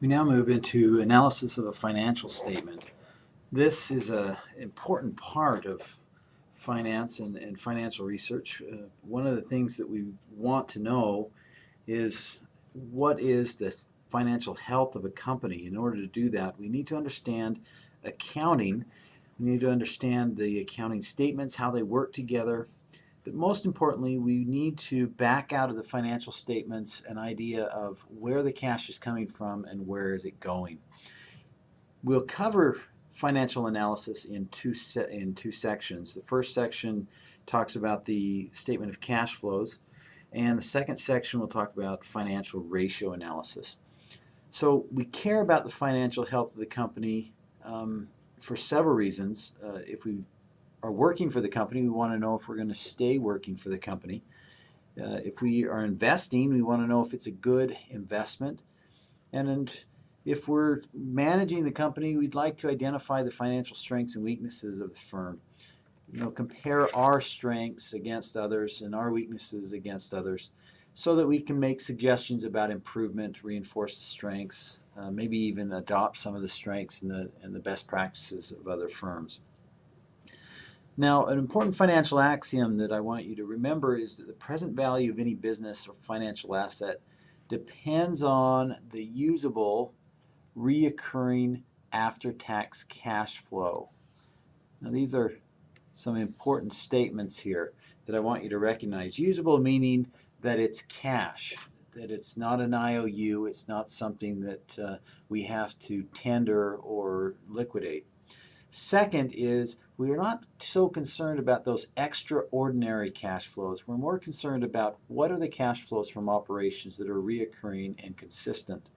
We now move into analysis of a financial statement. This is an important part of finance and financial research. One of the things that we want to know is what is the financial health of a company. In order to do that, we need to understand accounting. We need to understand the accounting statements, how they work together. But most importantly, we need to back out of the financial statements an idea of where the cash is coming from and where is it going. We'll cover financial analysis in two sections. The first section talks about the statement of cash flows, and the second section will talk about financial ratio analysis. So we care about the financial health of the company for several reasons. If we are working for the company, we want to know if we're going to stay working for the company. If we are investing, we want to know if it's a good investment. And if we're managing the company, we'd like to identify the financial strengths and weaknesses of the firm. Compare our strengths against others and our weaknesses against others so that we can make suggestions about improvement, reinforce the strengths, maybe even adopt some of the strengths and the best practices of other firms. Now, an important financial axiom that I want you to remember is that the present value of any business or financial asset depends on the usable, reoccurring after-tax cash flow. Now, these are some important statements here that I want you to recognize. Usable meaning that it's cash, that it's not an IOU, it's not something that we have to tender or liquidate. Second is we are not so concerned about those extraordinary cash flows. We're more concerned about what are the cash flows from operations that are reoccurring and consistent.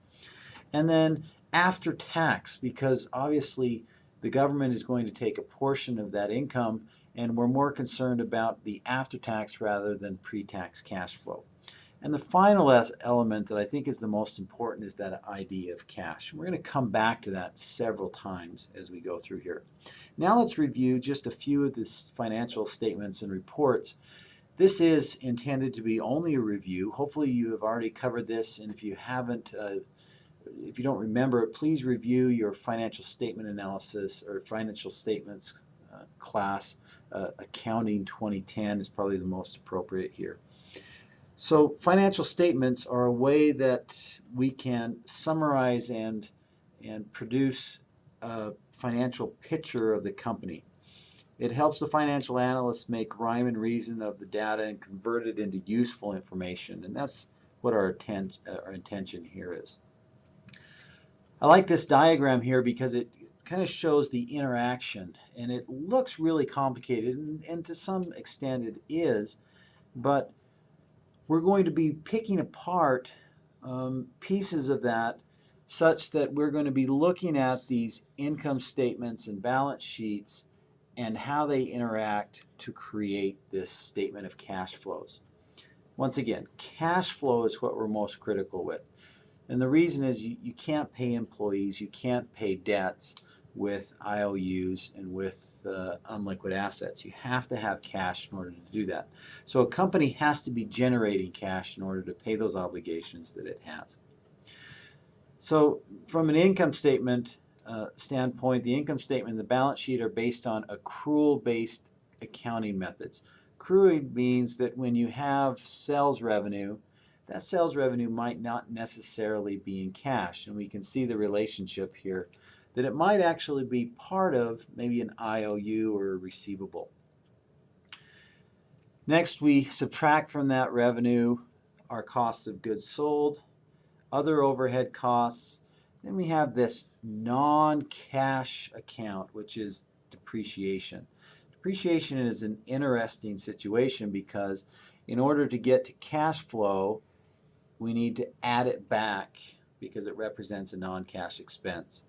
And then after tax, because obviously the government is going to take a portion of that income, and we're more concerned about the after tax rather than pre-tax cash flow. And the final element that I think is the most important is that idea of cash. We're going to come back to that several times as we go through here. Now let's review just a few of the financial statements and reports. This is intended to be only a review. Hopefully you have already covered this, and if you haven't, if you don't remember it, please review your financial statement analysis or financial statements class. Accounting 2010 is probably the most appropriate here. So financial statements are a way that we can summarize and produce a financial picture of the company. It helps the financial analysts make rhyme and reason of the data and convert it into useful information, and that's what our intention here is. I like this diagram here because it kind of shows the interaction, and it looks really complicated, and to some extent it is, but we're going to be picking apart pieces of that such that we're going to be looking at these income statements and balance sheets and how they interact to create this statement of cash flows. Once again, cash flow is what we're most critical with. And the reason is you can't pay employees, you can't pay debts with IOUs and with unliquid assets. You have to have cash in order to do that. So a company has to be generating cash in order to pay those obligations that it has. So from an income statement standpoint, the income statement and the balance sheet are based on accrual-based accounting methods. Accruing means that when you have sales revenue, that sales revenue might not necessarily be in cash, and we can see the relationship here that it might actually be part of maybe an IOU or a receivable. Next, we subtract from that revenue our cost of goods sold, other overhead costs. Then we have this non-cash account, which is depreciation. Depreciation is an interesting situation because in order to get to cash flow, we need to add it back because it represents a non-cash expense.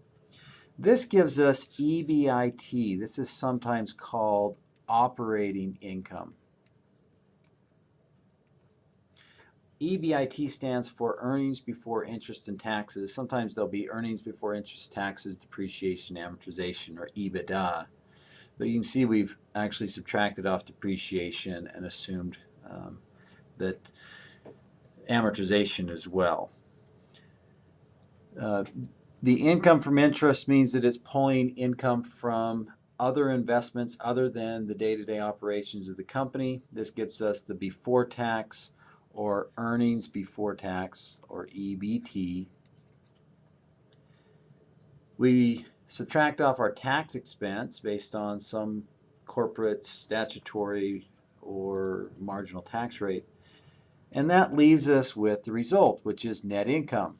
This gives us EBIT. This is sometimes called operating income. EBIT stands for earnings before interest and taxes. Sometimes there'll be earnings before interest, taxes, depreciation, amortization, or EBITDA. But you can see we've actually subtracted off depreciation and assumed that amortization as well. The income from interest means that it's pulling income from other investments other than the day-to-day operations of the company. This gives us the before tax or earnings before tax or EBT. We subtract off our tax expense based on some corporate statutory or marginal tax rate. And that leaves us with the result, which is net income.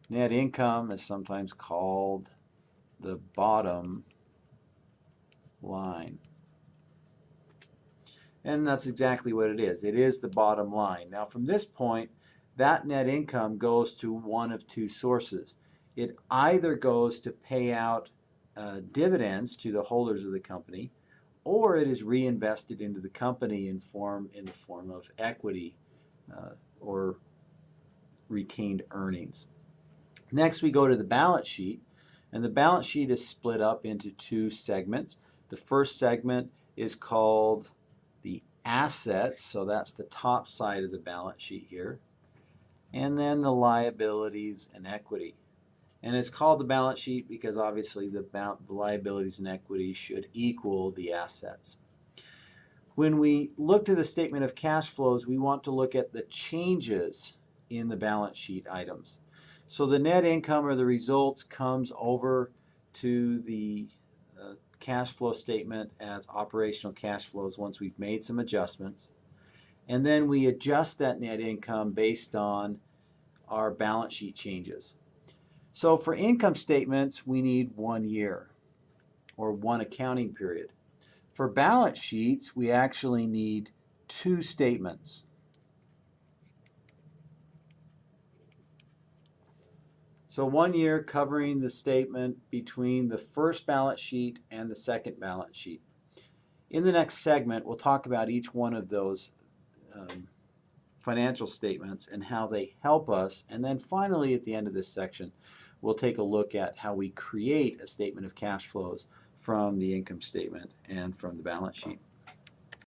Net income is sometimes called the bottom line. And that's exactly what it is. It is the bottom line. Now from this point, that net income goes to one of two sources. It either goes to pay out dividends to the holders of the company, or it is reinvested into the company in the form of equity or retained earnings. Next, we go to the balance sheet, and the balance sheet is split up into two segments. The first segment is called the assets, so that's the top side of the balance sheet here, and then the liabilities and equity. And it's called the balance sheet because obviously the liabilities and equity should equal the assets. When we look to the statement of cash flows, we want to look at the changes in the balance sheet items. So the net income or the results comes over to the cash flow statement as operational cash flows once we've made some adjustments. And then we adjust that net income based on our balance sheet changes. So for income statements, we need 1 year or one accounting period. For balance sheets, we actually need 2 statements. So 1 year covering the statement between the first balance sheet and the second balance sheet. In the next segment, we'll talk about each one of those financial statements and how they help us. And then finally, at the end of this section, we'll take a look at how we create a statement of cash flows from the income statement and from the balance sheet.